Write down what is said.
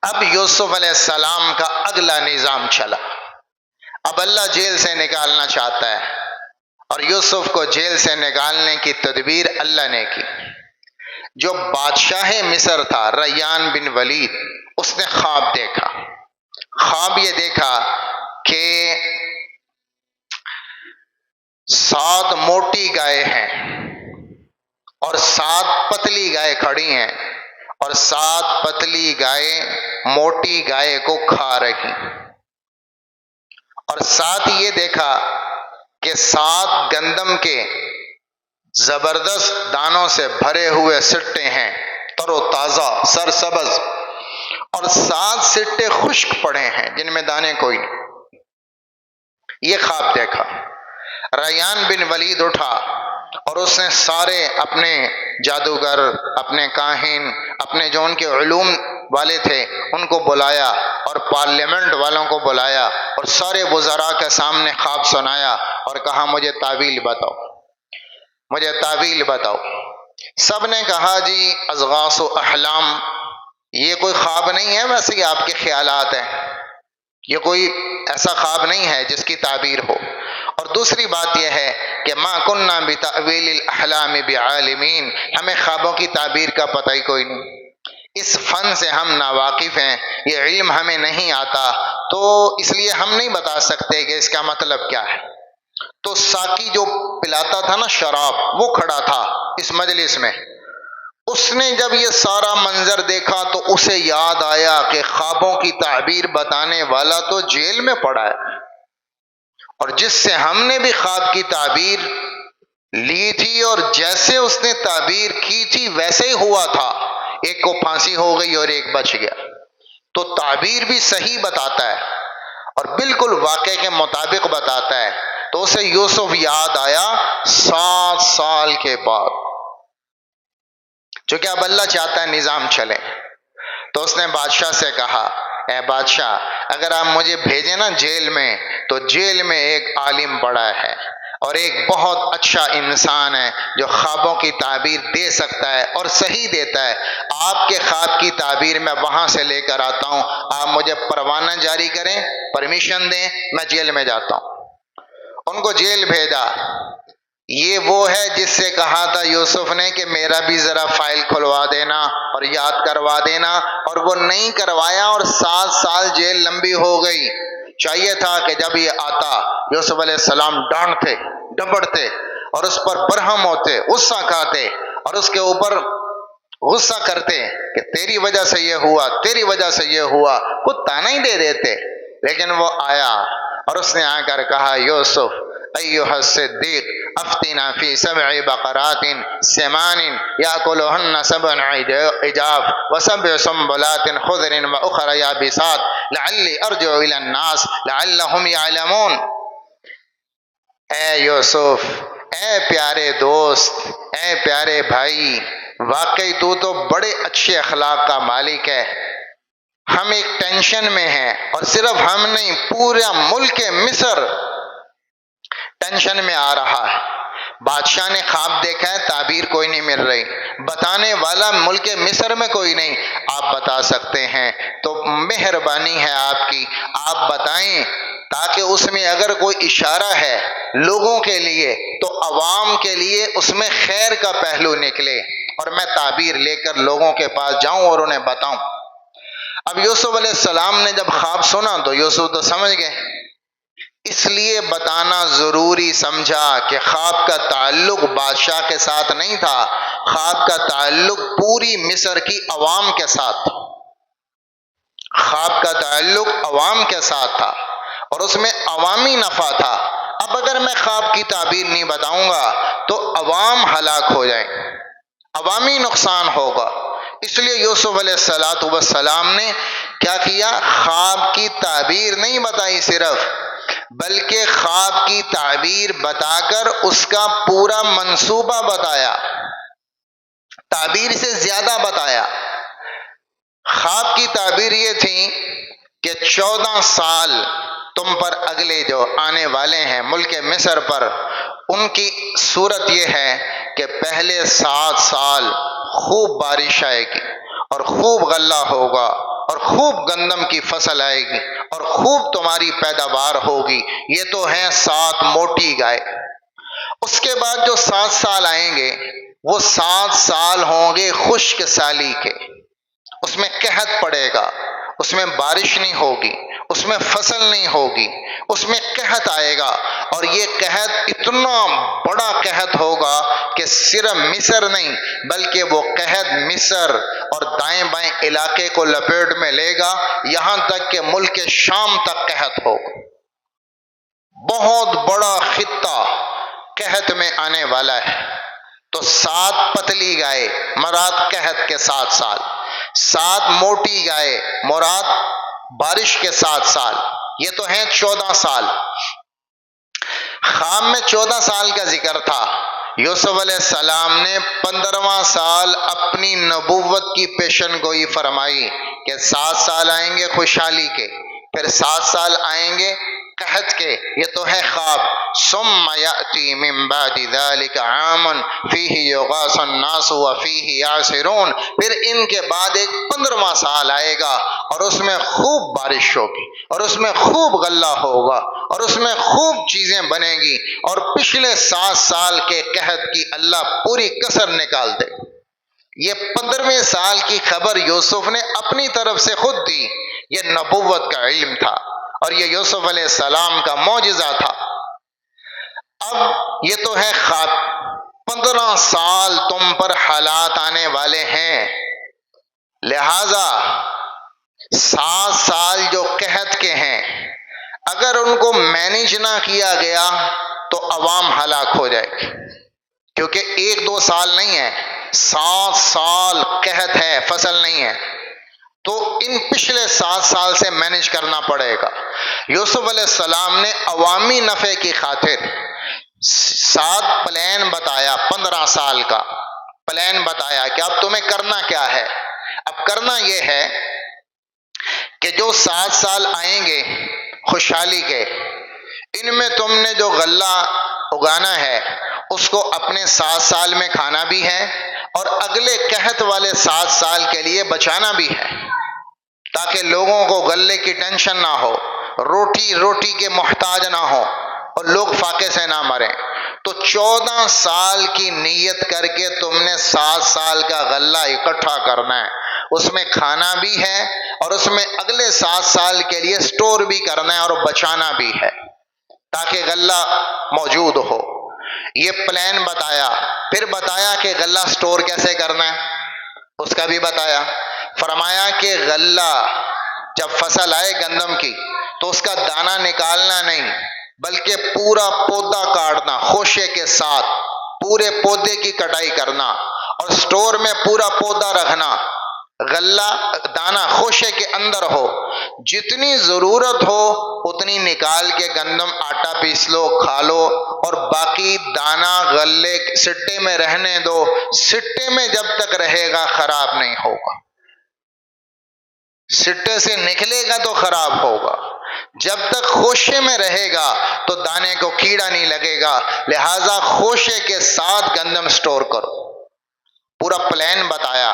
اب یوسف علیہ السلام کا اگلا نظام چلا. اب اللہ جیل سے نکالنا چاہتا ہے اور یوسف کو جیل سے نکالنے کی تدبیر اللہ نے کی. جو بادشاہ مصر تھا ریان بن ولید، اس نے خواب دیکھا. خواب یہ دیکھا کہ 7 موٹی گائے ہیں اور 7 پتلی گائے کھڑی ہیں اور 7 پتلی گائے موٹی گائے کو کھا رہی. اور ساتھ یہ دیکھا کہ 7 گندم کے زبردست دانوں سے بھرے ہوئے سٹے ہیں، تر و تازہ سرسبز، اور 7 سٹے خشک پڑے ہیں جن میں دانے کوئی نہیں. یہ خواب دیکھا. ریان بن ولید اٹھا اور اس نے سارے اپنے جادوگر، اپنے کاہن، اپنے جو ان کے علوم والے تھے ان کو بلایا اور پارلیمنٹ والوں کو بلایا اور سارے وزراء کے سامنے خواب سنایا اور کہا مجھے تعویل بتاؤ، مجھے تعویل بتاؤ. سب نے کہا جی اضغاث و احلام، یہ کوئی خواب نہیں ہے، ویسے ہی آپ کے خیالات ہیں، یہ کوئی ایسا خواب نہیں ہے جس کی تعبیر ہو. اور دوسری بات یہ ہے کہ ما کننا بتأویل الاحلام بعالمین، ہمیں خوابوں کی تعبیر کا پتہ ہی کوئی نہیں، اس فن سے ہم ناواقف ہیں، یہ علم ہمیں نہیں آتا، تو اس لیے ہم نہیں بتا سکتے کہ اس کا مطلب کیا ہے. تو ساقی جو پلاتا تھا نا شراب، وہ کھڑا تھا اس مجلس میں. اس نے جب یہ سارا منظر دیکھا تو اسے یاد آیا کہ خوابوں کی تعبیر بتانے والا تو جیل میں پڑا ہے، اور جس سے ہم نے بھی خواب کی تعبیر لی تھی اور جیسے اس نے تعبیر کی تھی ویسے ہی ہوا تھا، ایک کو پھانسی ہو گئی اور ایک بچ گیا. تو تعبیر بھی صحیح بتاتا ہے اور بالکل واقعے کے مطابق بتاتا ہے. تو اسے یوسف یاد آیا 7 سال کے بعد، چونکہ اب اللہ چاہتا ہے نظام چلے. تو اس نے بادشاہ سے کہا اے بادشاہ، اگر آپ مجھے بھیجیں نا جیل میں، تو جیل میں ایک عالم پڑا ہے اور ایک بہت اچھا انسان ہے جو خوابوں کی تعبیر دے سکتا ہے اور صحیح دیتا ہے. آپ کے خواب کی تعبیر میں وہاں سے لے کر آتا ہوں، آپ مجھے پروانہ جاری کریں، پرمیشن دیں، میں جیل میں جاتا ہوں. ان کو جیل بھیجا. یہ وہ ہے جس سے کہا تھا یوسف نے کہ میرا بھی ذرا فائل کھلوا دینا اور یاد کروا دینا، اور وہ نہیں کروایا اور 7 سال جیل لمبی ہو گئی. چاہیے تھا کہ جب یہ آتا یوسف علیہ السلام ڈانٹتے ڈپڑتے اور اس پر برہم ہوتے، غصہ کھاتے اور اس کے اوپر غصہ کرتے کہ تیری وجہ سے یہ ہوا، تیری وجہ سے یہ ہوا، کچھ تانا ہی دے دیتے. لیکن وہ آیا اور اس نے آ کر کہا یوسف ایھا الصدیق افتنا فی 7 بقرات سمان یاکلہن 7 عجاف و7 سنبلات خضر واخر یابسات لعلی ارجع الی الناس لعلہم یعلمون. اے یوسف، اے پیارے دوست، اے پیارے بھائی، واقعی تو بڑے اچھے اخلاق کا مالک ہے. ہم ایک ٹینشن میں ہیں، اور صرف ہم نہیں، پورا ملک مصر ٹینشن میں آ رہا ہے. بادشاہ نے خواب دیکھا ہے، تعبیر کوئی نہیں مل رہی، بتانے والا ملک مصر میں کوئی نہیں. آپ بتا سکتے ہیں تو مہربانی ہے آپ کی، آپ بتائیں تاکہ اس میں اگر کوئی اشارہ ہے لوگوں کے لیے تو عوام کے لیے اس میں خیر کا پہلو نکلے اور میں تعبیر لے کر لوگوں کے پاس جاؤں اور انہیں بتاؤں. اب یوسف علیہ السلام نے جب خواب سنا تو یوسف تو سمجھ گئے، اس لیے بتانا ضروری سمجھا کہ خواب کا تعلق بادشاہ کے ساتھ نہیں تھا، خواب کا تعلق پوری مصر کی عوام کے ساتھ تھا. خواب کا تعلق عوام کے ساتھ تھا اور اس میں عوامی نفع تھا. اب اگر میں خواب کی تعبیر نہیں بتاؤں گا تو عوام ہلاک ہو جائیں، عوامی نقصان ہوگا. اس لیے یوسف علیہ السلام نے کیا کیا؟ خواب کی تعبیر نہیں بتائی صرف، بلکہ خواب کی تعبیر بتا کر اس کا پورا منصوبہ بتایا، تعبیر سے زیادہ بتایا. خواب کی تعبیر یہ تھی کہ 14 سال تم پر اگلے جو آنے والے ہیں ملک مصر پر، ان کی صورت یہ ہے کہ پہلے 7 سال خوب بارش آئے گی اور خوب غلہ ہوگا اور خوب گندم کی فصل آئے گی اور خوب تمہاری پیداوار ہوگی. یہ تو ہیں 7 موٹی گائے. اس کے بعد جو 7 سال آئیں گے وہ 7 سال ہوں گے خشک سالی کے. اس میں قحط پڑے گا، اس میں بارش نہیں ہوگی، اس میں فصل نہیں ہوگی، اس میں قحط آئے گا. اور یہ قحط اتنا بڑا قحط ہوگا کہ صرف مصر نہیں بلکہ وہ قحط مصر اور دائیں بائیں علاقے کو لپیٹ میں لے گا، یہاں تک کہ ملک شام تک قحط ہوگا. بہت بڑا خطہ قحط میں آنے والا ہے. تو 7 پتلی گائے مراد قحط کے 7 سال، 7 موٹی گائے مراد بارش کے 7 سال. یہ تو ہیں 14 سال. خواب میں 14 سال کا ذکر تھا. یوسف علیہ السلام نے 15واں سال اپنی نبوت کی پیشن گوئی فرمائی کہ 7 سال آئیں گے خوشحالی کے، پھر 7 سال آئیں گے قحط کے. یہ تو ہے خواب. ثم یأتی من بعد ذلک عام فیہ یغاث الناس وفیہ یعصرون. پھر ان کے بعد ایک 15واں سال آئے گا اور اس میں خوب بارش ہوگی اور اس میں خوب غلہ ہوگا اور اس میں خوب چیزیں بنیں گی اور پچھلے 7 سال کے قحط کی اللہ پوری کسر نکال دے. یہ 15ویں سال کی خبر یوسف نے اپنی طرف سے خود دی. یہ نبوت کا علم تھا اور یہ یوسف علیہ السلام کا معجزہ تھا. اب یہ تو ہے خواب. 15 سال تم پر حالات آنے والے ہیں، لہذا 7 سال جو قحط کے ہیں اگر ان کو مینیج نہ کیا گیا تو عوام ہلاک ہو جائے گی. کیونکہ 1-2 سال نہیں ہے، 7 سال قحط ہے، فصل نہیں ہے. تو ان پچھلے 7 سال سے مینیج کرنا پڑے گا. یوسف علیہ السلام نے عوامی نفع کی خاطر 7 پلان بتایا. 15 سال کا پلان بتایا کہ اب تمہیں کرنا کیا ہے. اب کرنا یہ ہے کہ جو 7 سال آئیں گے خوشحالی کے، ان میں تم نے جو غلہ اگانا ہے اس کو اپنے 7 سال میں کھانا بھی ہے اور اگلے قحط والے 7 سال کے لیے بچانا بھی ہے، تاکہ لوگوں کو غلے کی ٹینشن نہ ہو، روٹی کے محتاج نہ ہو اور لوگ فاقے سے نہ مریں. تو 14 سال کی نیت کر کے تم نے 7 سال کا غلہ اکٹھا کرنا ہے. اس میں کھانا بھی ہے اور اس میں اگلے 7 سال کے لیے سٹور بھی کرنا ہے اور بچانا بھی ہے تاکہ غلہ موجود ہو. یہ پلان بتایا. پھر بتایا کہ غلہ سٹور کیسے کرنا ہے، اس کا بھی بتایا. فرمایا کہ غلہ جب فصل آئے گندم کی تو اس کا دانہ نکالنا نہیں بلکہ پورا پودا کاٹنا، خوشے کے ساتھ پورے پودے کی کٹائی کرنا اور سٹور میں پورا پودا رکھنا. غلہ دانہ خوشے کے اندر ہو، جتنی ضرورت ہو اتنی نکال کے گندم آٹا پیس لو، کھا لو، اور باقی دانہ غلے سٹے میں رہنے دو. سٹے میں جب تک رہے گا خراب نہیں ہوگا، سٹے سے نکلے گا تو خراب ہوگا. جب تک خوشے میں رہے گا تو دانے کو کیڑا نہیں لگے گا. لہذا خوشے کے ساتھ گندم سٹور کرو. پورا پلان بتایا.